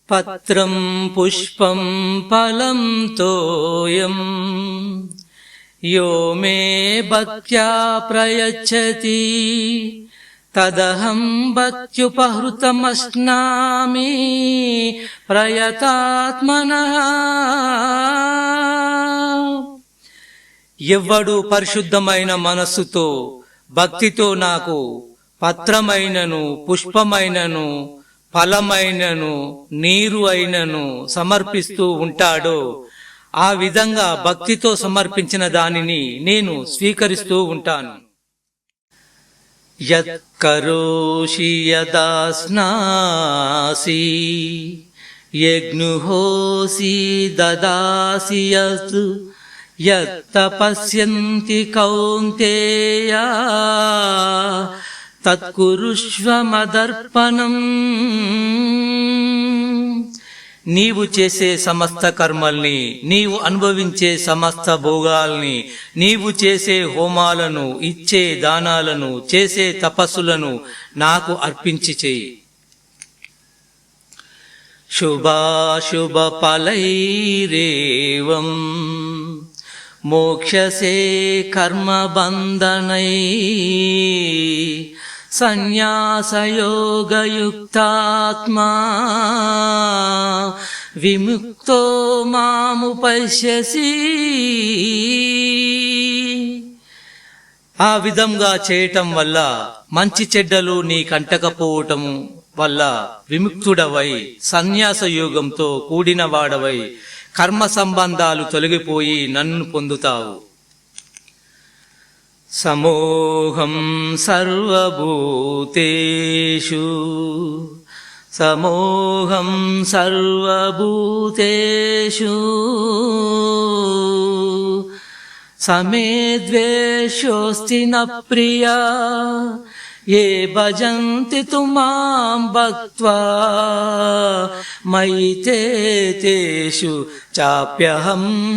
పత్రం పుష్పం ఫలం తోయం యో మే భక్త్యా ప్రయచ్చతి తదహం భక్త్యుపహృతమస్నామి ప్రయతాత్మనః. ఎవ్వడు పరిశుద్ధమైన మనస్సుతో భక్తితో నాకు పత్రమైనను పుష్పమైనను ఫలమైనను నీరు అయినను సమర్పిస్తూ ఉంటాడో ఆ విధంగా భక్తితో సమర్పించిన దానిని నేను స్వీకరిస్తూ ఉంటాను. యత్ కరోషి యదాస్నాసి యజ్ఞుహోసి దదాసి యత్ యత్ తపస్యంతి కౌంతేయ తత్కురుష్వ మదర్పణం. నీవు చేసే సమస్త కర్మల్ని, నీవు అనుభవించే సమస్త భోగాల్ని, నీవు చేసే హోమాలను, ఇచ్చే దానాలను, చేసే తపస్సులను నాకు అర్పించి చేయి. శుభాశుభ ఫలైరేవం మోక్షసే కర్మబంధనై సన్యాసయోగయుక్తాత్మా విముక్తో మాముపశ్యసి. ఆ విధంగా చేయటం వల్ల మంచి చెడ్డలు నీ కంటకపోవటం వల్ల విముక్తుడవై సన్యాస యోగంతో కూడిన వాడవై కర్మ సంబంధాలు తొలగిపోయి నన్ను పొందుతావు. సమోహం సర్వభూతేషు సమోహం సర్వభూతేషు సమే ద్వేషోస్తి న ప్రియా ఏ భజంతి తు మాం భక్త్వా మయి తే తేషు చాప్యహం.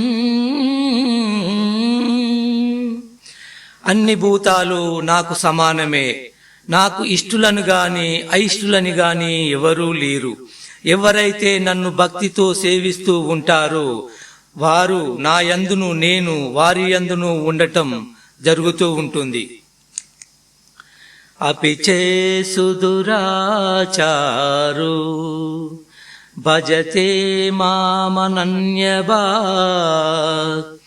అన్ని భూతాలు నాకు సమానమే. నాకు ఇష్టులను గాని అయిష్టులని గాని ఎవరూ లేరు. ఎవరైతే నన్ను భక్తితో సేవిస్తూ ఉంటారో వారు నా యందును నేను వారి యందును ఉండటం జరుగుతూ ఉంటుంది. అపిచే సుదురాచారు భజతే మామనన్యభాక్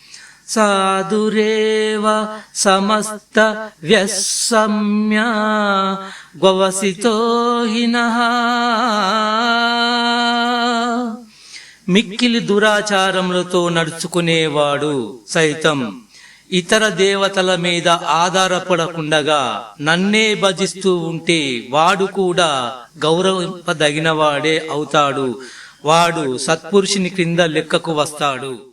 సాధురేవ సమస్త వ్యసమ్య గవసితో హినః. మిక్కిలి దురాచారములతో నడుచుకునేవాడు సైతం ఇతర దేవతల మీద ఆధారపడకుండగా నన్నే భజిస్తూ ఉంటే వాడు కూడా గౌరవింపదగినవాడే అవుతాడు. వాడు సత్పురుషుని క్రింద లెక్కకు వస్తాడు.